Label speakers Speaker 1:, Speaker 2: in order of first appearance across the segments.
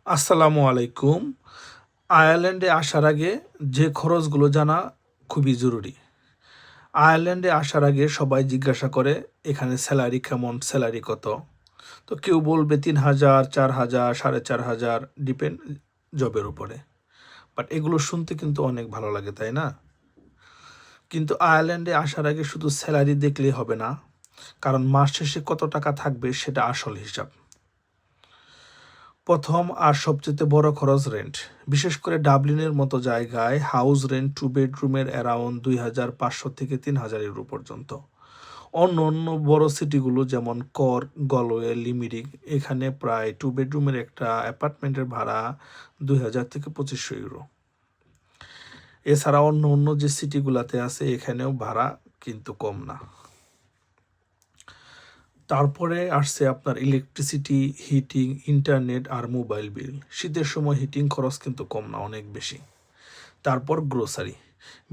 Speaker 1: আসসালামু আলাইকুম। আয়ারল্যান্ডে আসার আগে যে খরচগুলো জানা খুবই জরুরি। আয়ারল্যান্ডে আসার আগে সবাই জিজ্ঞাসা করে এখানে স্যালারি কেমন, স্যালারি কত? তো কেউ বলবে ৩,০০০, ৪,০০০, ৪,৫০০ ডিপেন্ড জবের উপরে। বাট এগুলো শুনতে কিন্তু অনেক ভালো লাগে, তাই না? কিন্তু আয়ারল্যান্ডে আসার আগে শুধু স্যালারি দেখলেই হবে না, কারণ মাস শেষে কত টাকা থাকবে সেটা আসল হিসাব। প্রথম আর সবচেয়ে বড় খরচ রেন্ট। বিশেষ করে ডাবলিনের মতো জায়গায় হাউস রেন্ট 2 বেডরুমের অ্যারাউন্ড ২,৫০০ থেকে ৩,০০০ ইউরো পর্যন্ত। অন্য অন্য বড় সিটিগুলো যেমন কর্ক, গলওয়ে, লিমিরিক এখানে প্রায় 2 বেডরুমের একটা অ্যাপার্টমেন্টের ভাড়া ২,০০০ থেকে ২৫০০ ইউরো। এছাড়া অন্য অন্য যে সিটিগুলোতে আছে এখানেও ভাড়া কিন্তু কম না। তারপরে আসছে আপনার ইলেকট্রিসিটি, হিটিং, ইন্টারনেট আর মোবাইল বিল। শীতের সময় হিটিং খরচ কিন্তু কম না, অনেক বেশি। তারপর গ্রোসারি।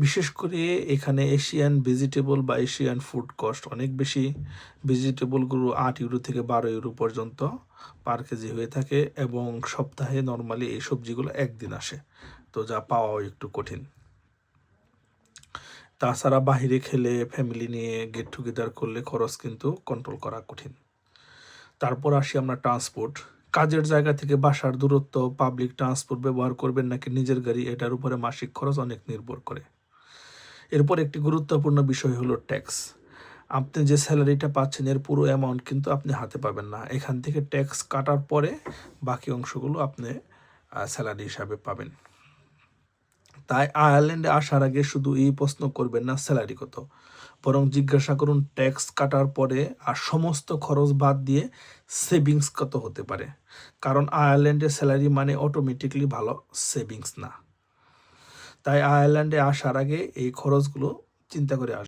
Speaker 1: বিশেষ করে এখানে এশিয়ান ভেজিটেবল বা এশিয়ান ফুড কস্ট অনেক বেশি। ভেজিটেবলগুলো ৮ ইউরো থেকে ১২ ইউরো পর্যন্ত পার কেজি হয়ে থাকে এবং সপ্তাহে নর্মালি এই সবজিগুলো একদিন আসে। তো যা পাওয়াও একটু কঠিন। তাছাড়া বাহিরে খেলে ফ্যামিলি নিয়ে গেট টুগেদার করলে খরচ কিন্তু কন্ট্রোল করা কঠিন। তারপর আসি আমরা ট্রান্সপোর্ট। কাজের জায়গা থেকে বাসার দূরত্ব, পাবলিক ট্রান্সপোর্ট ব্যবহার করবেন নাকি নিজের গাড়ি, এটার উপরে মাসিক খরচ অনেক নির্ভর করে। এরপর একটি গুরুত্বপূর্ণ বিষয় হলো ট্যাক্স। আপনি যে স্যালারিটা পাচ্ছেন এর পুরো অ্যামাউন্ট কিন্তু আপনি হাতে পাবেন না। এখান থেকে ট্যাক্স কাটার পরে বাকি অংশগুলো আপনি স্যালারি হিসাবে পাবেন। তাই আয়ারল্যান্ডে আসার আগে শুধু এই প্রশ্ন করবেন না স্যালারি কত, বরং জিজ্ঞাসা করুন ট্যাক্স কাটার পরে আর সমস্ত খরচ বাদ দিয়ে সেভিংস কত হতে পারে। কারণ আয়ারল্যান্ডের স্যালারি মানে অটোমেটিকলি ভালো সেভিংস না। তাই আয়ারল্যান্ডে আসার আগে এই খরচগুলো চিন্তা করে